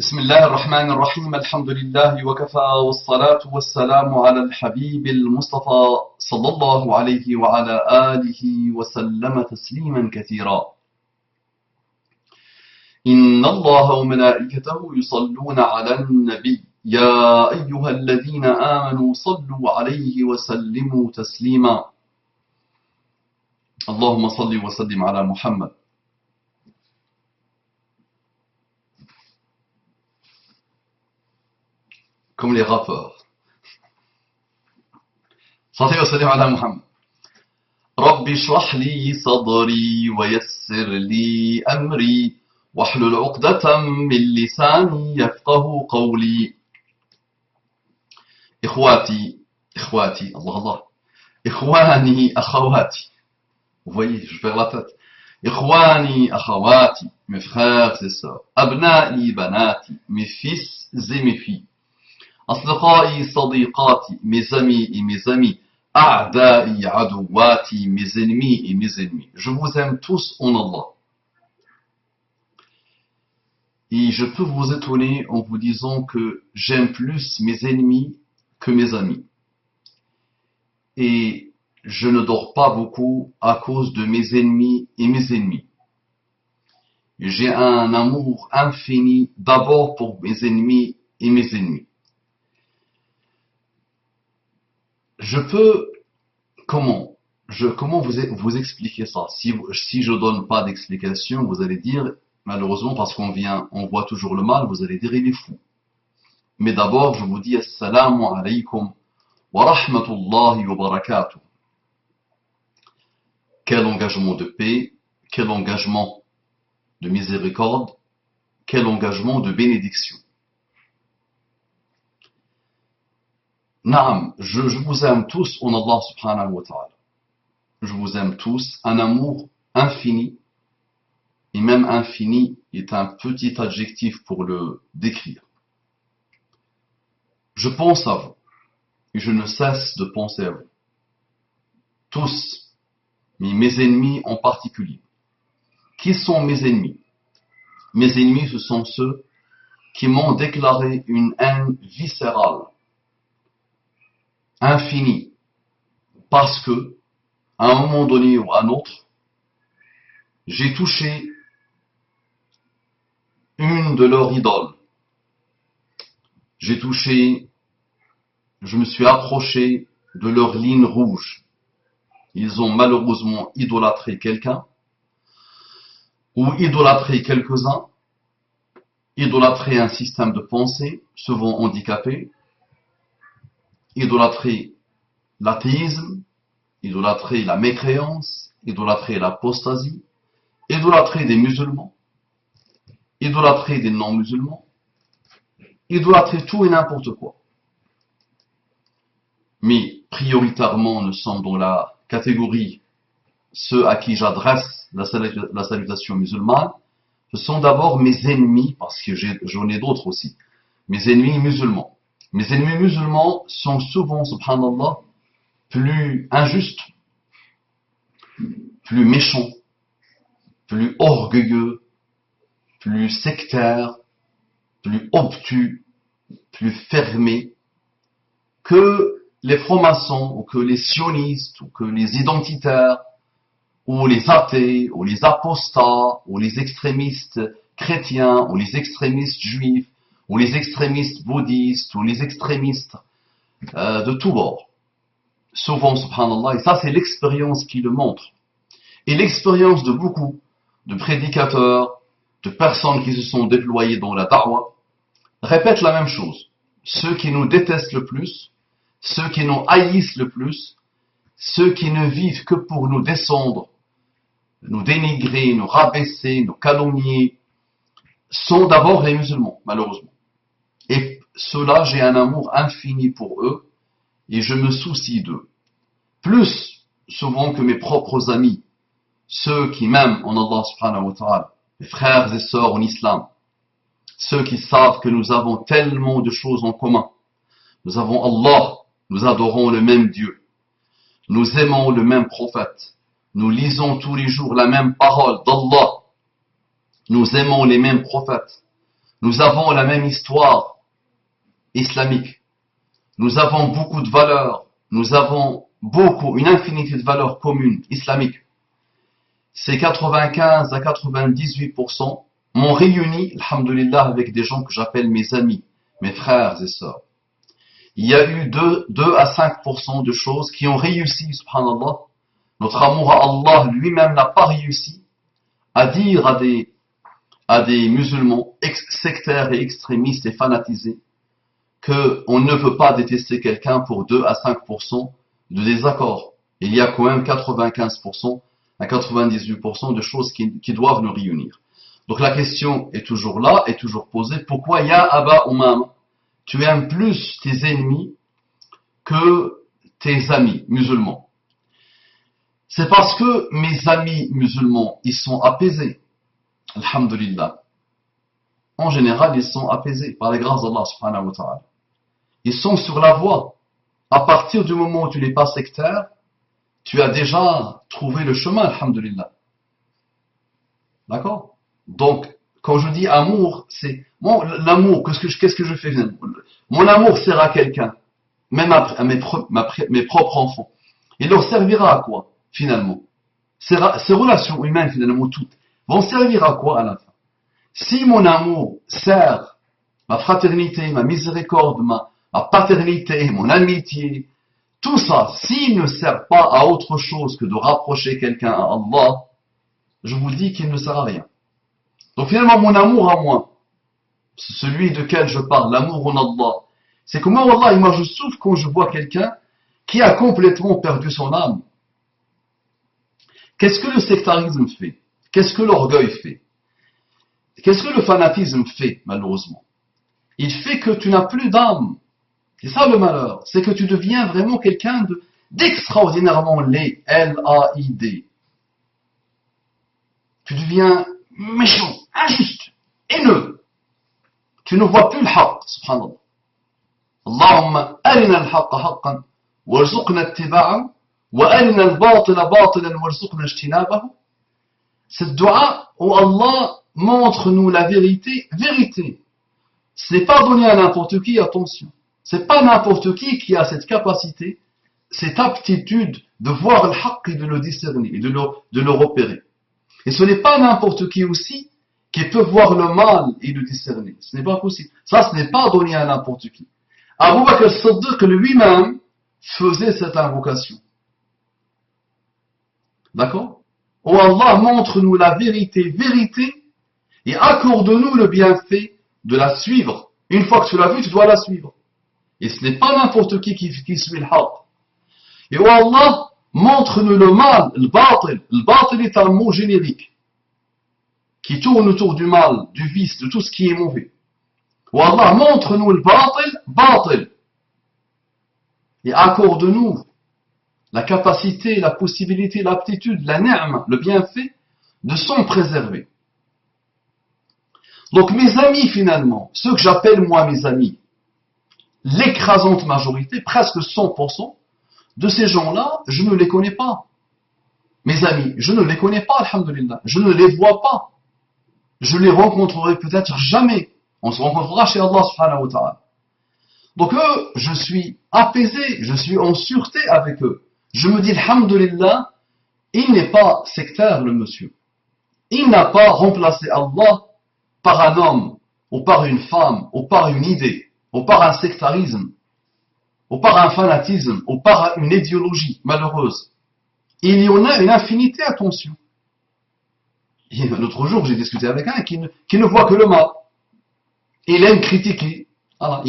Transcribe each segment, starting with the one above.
بسم الله الرحمن الرحيم الحمد لله وكفى والصلاة والسلام على الحبيب المصطفى صلى الله عليه وعلى آله وسلم تسليما كثيرا. إن الله وملائكته يصلون على النبي يا أيها الذين آمنوا صلوا عليه وسلموا تسليما. اللهم صل وسلم على محمد. Comme les rappeurs. صلي وسلم على محمد. رب اشرح لي صدري ويسر لي أمري واحلل عقدة من لساني يفقه قولي. إخواتي الله إخواني أخواتي. Vous voyez, je perds la tête. إخواني أخواتي, mes frères et sœurs. أبنائي بناتي, mes fils et mes filles. أصدقائي صديقاتي, mes amis et mes amis. أعدائي عدواتي, mes ennemis et mes ennemis. Je vous aime tous en Allah. Et je peux vous étonner en vous disant que j'aime plus mes ennemis que mes amis. Et je ne dors pas beaucoup à cause de mes ennemis et mes ennemis. J'ai un amour infini d'abord pour mes ennemis et mes ennemis. Je peux, comment vous expliquer ça? Si je donne pas d'explication, vous allez dire, malheureusement, parce on voit toujours le mal, vous allez dire, il est fou. Mais d'abord, je vous dis, assalamu alaykum wa rahmatullahi wa barakatuh. Quel engagement de paix, quel engagement de miséricorde, quel engagement de bénédiction. Naam, je vous aime tous en Allah subhanahu wa ta'ala. Je vous aime tous, un amour infini, et même infini est un petit adjectif pour le décrire. Je pense à vous, et je ne cesse de penser à vous. Tous, mais mes ennemis en particulier. Qui sont mes ennemis? Mes ennemis, ce sont ceux qui m'ont déclaré une haine viscérale, infinie, parce que, à un moment donné ou à un autre, j'ai touché une de leurs idoles. Je me suis approché de leur ligne rouge. Ils ont malheureusement idolâtré quelqu'un, ou idolâtré quelques-uns, idolâtré un système de pensée, souvent handicapé, idolâtrer l'athéisme, idolâtrer la mécréance, idolâtrer l'apostasie, idolâtrer des musulmans, idolâtrer des non-musulmans, idolâtrer tout et n'importe quoi. Mais prioritairement, nous sommes dans la catégorie ceux à qui j'adresse la salutation musulmane. Ce sont d'abord mes ennemis, parce que j'en ai d'autres aussi, mes ennemis musulmans. Mes ennemis musulmans sont souvent, subhanallah, plus injustes, plus méchants, plus orgueilleux, plus sectaires, plus obtus, plus fermés que les francs-maçons, ou que les sionistes, ou que les identitaires, ou les athées, ou les apostats, ou les extrémistes chrétiens, ou les extrémistes juifs, ou les extrémistes bouddhistes, ou les extrémistes de tous bords. Souvent, subhanallah, et ça c'est l'expérience qui le montre. Et l'expérience de beaucoup de prédicateurs, de personnes qui se sont déployées dans la da'wah, répètent la même chose. Ceux qui nous détestent le plus, ceux qui nous haïssent le plus, ceux qui ne vivent que pour nous descendre, nous dénigrer, nous rabaisser, nous calomnier, sont d'abord les musulmans, malheureusement. Et ceux-là, j'ai un amour infini pour eux, et je me soucie d'eux. Plus souvent que mes propres amis, ceux qui m'aiment en Allah subhanahu wa ta'ala, mes frères et sœurs en islam, ceux qui savent que nous avons tellement de choses en commun. Nous avons Allah, nous adorons le même Dieu, nous aimons le même prophète, nous lisons tous les jours la même parole d'Allah, nous aimons les mêmes prophètes, Nous avons la même histoire islamique. Nous avons beaucoup de valeurs. Nous avons une infinité de valeurs communes islamiques. Ces 95 à 98% m'ont réuni, alhamdoulilah, avec des gens que j'appelle mes amis, mes frères et sœurs. Il y a eu 2 à 5% de choses qui ont réussi, subhanallah. Notre amour à Allah lui-même n'a pas réussi à dire à des musulmans sectaires et extrémistes et fanatisés qu'on ne peut pas détester quelqu'un pour 2 à 5% de désaccord. Il y a quand même 95% à 98% de choses qui doivent nous réunir. Donc la question est toujours là, est toujours posée. Pourquoi ya Aba Umama, tu aimes plus tes ennemis que tes amis musulmans? C'est parce que mes amis musulmans, ils sont apaisés. Alhamdulillah. En général, ils sont apaisés par la grâce d'Allah subhanahu wa ta'ala. Ils sont sur la voie. À partir du moment où tu n'es pas sectaire, tu as déjà trouvé le chemin, alhamdulillah. D'accord? Donc, quand je dis amour, c'est l'amour, qu'est-ce que je fais? Mon amour sert à quelqu'un, même à mes propres enfants. Il leur servira à quoi, finalement? Ces relations humaines, finalement, toutes, vont servir à quoi à la fin? Si mon amour sert ma fraternité, ma miséricorde, ma paternité, mon amitié, tout ça, s'il ne sert pas à autre chose que de rapprocher quelqu'un à Allah, je vous dis qu'il ne sert à rien. Donc finalement, mon amour à moi, celui de quel je parle, l'amour en Allah, c'est que moi, je souffre quand je vois quelqu'un qui a complètement perdu son âme. Qu'est-ce que le sectarisme fait? Qu'est-ce que l'orgueil fait? Qu'est-ce que le fanatisme fait, malheureusement? Il fait que tu n'as plus d'âme. C'est ça le malheur. C'est que tu deviens vraiment quelqu'un d'extraordinairement laid. L-A-I-D. Tu deviens méchant, injuste, haineux. Tu ne vois plus le haqq, subhanallah. Allahumma arina al-haqqa haqqan, warzuqna ittiba'ahu, wa arina al-batila batilan, warzuqna ijtinabahu. Cette dua où Allah montre-nous la vérité, vérité. Ce n'est pas donné à n'importe qui, attention. C'est pas n'importe qui a cette capacité, cette aptitude de voir le haqq et de le discerner, et de le repérer. Et ce n'est pas n'importe qui aussi qui peut voir le mal et le discerner. Ce n'est pas possible. Ça, ce n'est pas donné à n'importe qui. Abu Bakr as-Siddiq lui-même faisait cette invocation. D'accord? Oh Allah, montre-nous la vérité, vérité, et accorde-nous le bienfait de la suivre. Une fois que tu l'as vue, tu dois la suivre. Et ce n'est pas n'importe qui suit le haqq. Et oh Allah, montre-nous le mal, le batil. Le batil est un mot générique qui tourne autour du mal, du vice, de tout ce qui est mauvais. Oh Allah, montre-nous le batil. Et accorde-nous la capacité, la possibilité, l'aptitude, la ni'ma, le bienfait de s'en préserver. Donc mes amis finalement, ceux que j'appelle moi mes amis, l'écrasante majorité, presque 100%, de ces gens-là, je ne les connais pas. Mes amis, je ne les connais pas, alhamdulillah. Je ne les vois pas. Je les rencontrerai peut-être jamais. On se rencontrera chez Allah subhanahu wa ta'ala. Donc eux, je suis apaisé, je suis en sûreté avec eux. Je me dis, alhamdulillah, il n'est pas sectaire le monsieur. Il n'a pas remplacé Allah par un homme, ou par une femme, ou par une idée, ou par un sectarisme, ou par un fanatisme, ou par une idéologie malheureuse. Il y en a une infinité, attention. L'autre jour, j'ai discuté avec un qui ne voit que le mal. Il aime critiquer. Ça,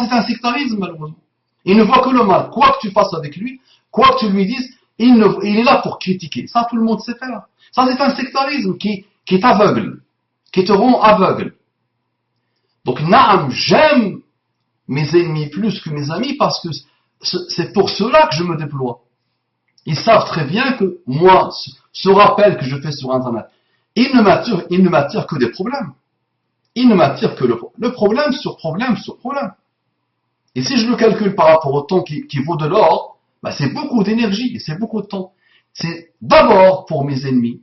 c'est un sectarisme, malheureusement. Il ne voit que le mal. Quoi que tu fasses avec lui, quoi que tu lui dises, il est là pour critiquer. Ça, tout le monde sait faire. Ça, c'est un sectarisme qui est aveugle, qui te rend aveugle. Donc, naam, j'aime mes ennemis plus que mes amis parce que c'est pour cela que je me déploie. Ils savent très bien que moi, ce rappel que je fais sur Internet, il ne m'attire que des problèmes. Il ne m'attire que le problème sur problème sur problème. Et si je le calcule par rapport au temps qui vaut de l'or, bah c'est beaucoup d'énergie et c'est beaucoup de temps. C'est d'abord pour mes ennemis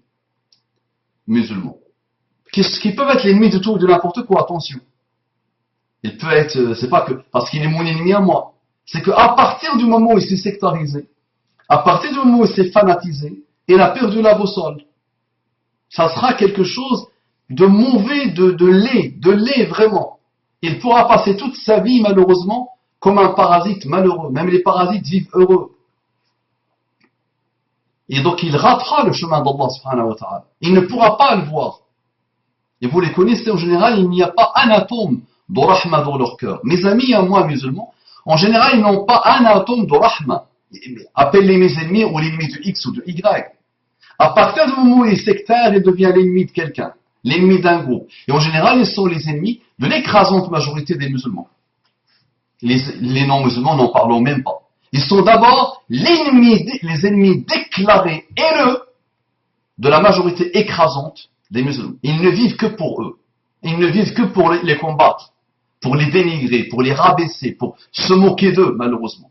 musulmans, qui peuvent être l'ennemi de tout et de n'importe quoi, attention. Il peut être, c'est pas que parce qu'il est mon ennemi à moi. C'est qu'à partir du moment où il s'est sectarisé, à partir du moment où il s'est fanatisé, il a perdu la boussole. Ça sera quelque chose de mauvais, de laid vraiment. Il pourra passer toute sa vie malheureusement comme un parasite malheureux. Même les parasites vivent heureux. Et donc il ratera le chemin d'Allah subhanahu wa ta'ala. Il ne pourra pas le voir. Et vous les connaissez en général, il n'y a pas un atome de rahma dans leur cœur. Mes amis à moi musulmans, en général, ils n'ont pas un atome de rahma. Appelle-les mes ennemis ou l'ennemi de X ou de Y. À partir du moment où il est sectaire, il devient l'ennemi de quelqu'un, l'ennemi d'un groupe. Et en général, ils sont les ennemis de l'écrasante majorité des musulmans. Les non-musulmans n'en parlons même pas. Ils sont d'abord les ennemis déclarés haineux de la majorité écrasante des musulmans. Ils ne vivent que pour eux. Ils ne vivent que pour les combattre, pour les dénigrer, pour les rabaisser, pour se moquer d'eux, malheureusement.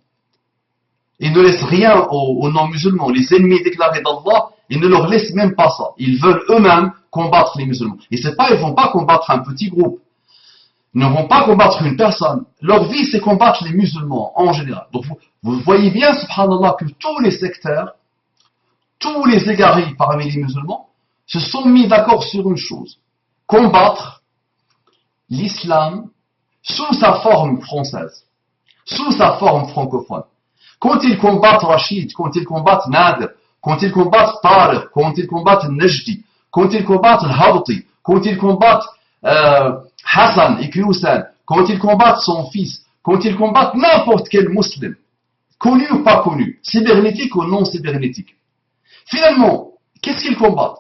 Ils ne laissent rien aux non-musulmans. Les ennemis déclarés d'Allah, ils ne leur laissent même pas ça. Ils veulent eux-mêmes combattre les musulmans. Et c'est pas, ils vont pas combattre un petit groupe. Ils ne vont pas combattre une personne. Leur vie, c'est combattre les musulmans, en général. Donc, vous voyez bien, subhanallah, que tous les sectaires, tous les égarés parmi les musulmans, se sont mis d'accord sur une chose. Combattre l'islam sous sa forme française, sous sa forme francophone. Quand ils combattent Rachid, quand ils combattent Nader, quand ils combattent Tariq, quand ils combattent Najdi, quand ils combattent Habti, quand ils combattent Hassan et Hussein, quand ils combattent son fils, quand ils combattent n'importe quel musulman, connu ou pas connu, cybernétique ou non cybernétique. Finalement, qu'est-ce qu'ils combattent?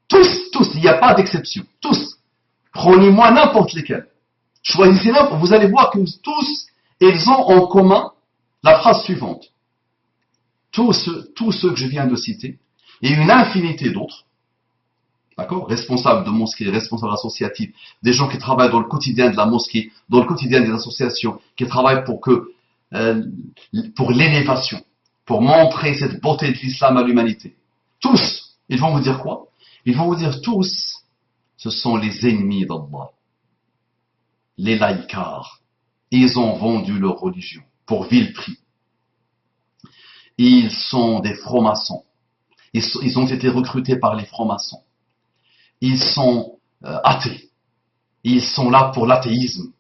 Tous, il n'y a pas d'exception. Tous. Prenez-moi n'importe lesquels. Choisissez n'importe. Vous allez voir que tous, ils ont en commun la phrase suivante. Tous ceux que je viens de citer, et une infinité d'autres, d'accord, responsables de mosquées, responsables associatifs, des gens qui travaillent dans le quotidien de la mosquée, dans le quotidien des associations, qui travaillent pour l'élévation, pour montrer cette beauté de l'islam à l'humanité. Tous, ils vont vous dire quoi? Ils vont vous dire tous, ce sont les ennemis d'Allah, les laïcards. Ils ont vendu leur religion pour vil prix. Ils sont des francs-maçons. Ils ont été recrutés par les francs-maçons. Ils sont athées. Ils sont là pour l'athéisme.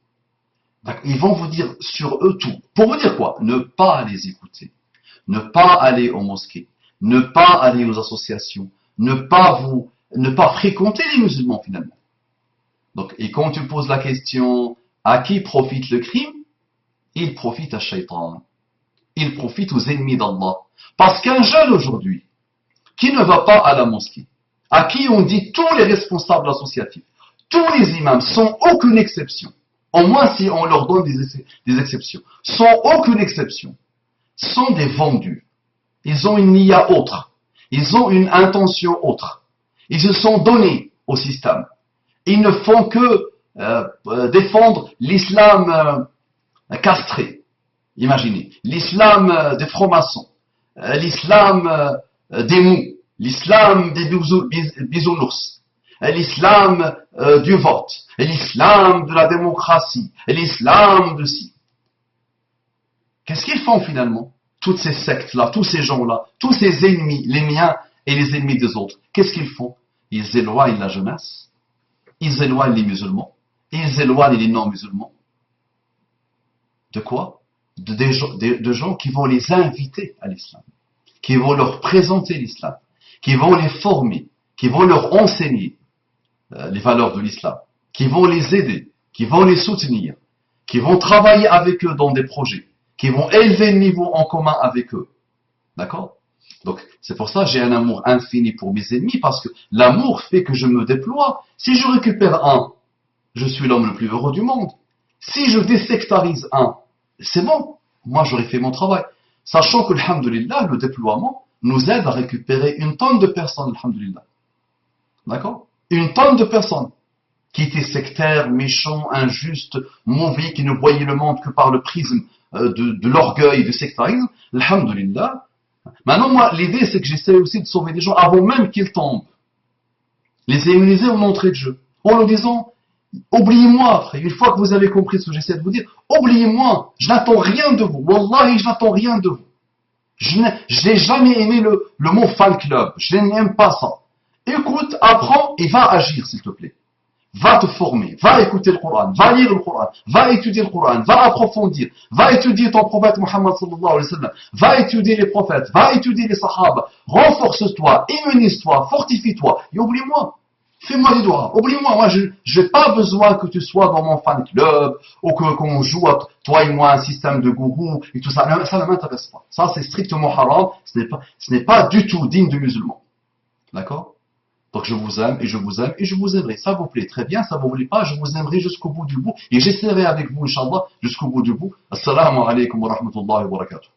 Ils vont vous dire sur eux tout. Pour vous dire quoi? Ne pas les écouter. Ne pas aller aux mosquées. Ne pas aller aux associations. Ne pas fréquenter les musulmans finalement. Donc, et quand tu poses la question, à qui profite le crime? Il profite à Shaitan. Il profite aux ennemis d'Allah. Parce qu'un jeune aujourd'hui, qui ne va pas à la mosquée, à qui on dit tous les responsables associatifs, tous les imams, sans aucune exception, au moins si on leur donne des exceptions, sans aucune exception, sont des vendus. Ils ont une niya autre. Ils ont une intention autre. Ils se sont donnés au système. Ils ne font que défendre l'islam castré. Imaginez. L'islam des francs-maçons. L'islam des mous. L'islam des bisounours. L'islam du vote. L'islam de la démocratie. L'islam de ci. Qu'est-ce qu'ils font finalement? Toutes ces sectes-là, tous ces gens-là, tous ces ennemis, les miens et les ennemis des autres, qu'est-ce qu'ils font? Ils éloignent la jeunesse, ils éloignent les musulmans, ils éloignent les non-musulmans. De quoi? De gens qui vont les inviter à l'islam, qui vont leur présenter l'islam, qui vont les former, qui vont leur enseigner les valeurs de l'islam, qui vont les aider, qui vont les soutenir, qui vont travailler avec eux dans des projets, qui vont élever le niveau en commun avec eux. D'accord? Donc, c'est pour ça que j'ai un amour infini pour mes ennemis, parce que l'amour fait que je me déploie. Si je récupère un, je suis l'homme le plus heureux du monde. Si je désectarise un, c'est bon. Moi, j'aurais fait mon travail. Sachant que, alhamdoulilah, le déploiement nous aide à récupérer une tonne de personnes, alhamdoulilah. D'accord? Une tonne de personnes qui étaient sectaires, méchants, injustes, mauvais, qui ne voyaient le monde que par le prisme de l'orgueil, du sectarisme. Alhamdoulilah. Maintenant, moi, l'idée, c'est que j'essaie aussi de sauver des gens avant même qu'ils tombent. Les immuniser en entrée de jeu. En leur disant, Oubliez-moi, frère. Une fois que vous avez compris ce que j'essaie de vous dire, oubliez-moi. Je n'attends rien de vous. Wallahi, je n'attends rien de vous. Je n'ai jamais aimé le mot fan club. Je n'aime pas ça. Écoute, apprends et va agir, s'il te plaît. Va te former, va écouter le Coran, va lire le Coran, va étudier le Coran, va approfondir, va étudier ton prophète Muhammad sallallahu alayhi wa sallam, va étudier les prophètes, va étudier les sahaba, renforce-toi, immunise-toi, fortifie-toi, et oublie-moi. Fais-moi des doigts, oublie-moi, moi je n'ai pas besoin que tu sois dans mon fan club, ou qu'on joue à toi et moi un système de gourou, et tout ça, ça ne m'intéresse pas. Ça c'est strictement haram, ce n'est pas du tout digne de musulman. D'accord? Donc je vous aime et je vous aime et je vous aimerai. Ça vous plaît très bien, ça vous plaît pas, je vous aimerai jusqu'au bout du bout et j'essaierai avec vous, Inch'Allah, jusqu'au bout du bout. Assalamu alaikum wa rahmatullahi wa barakatuh.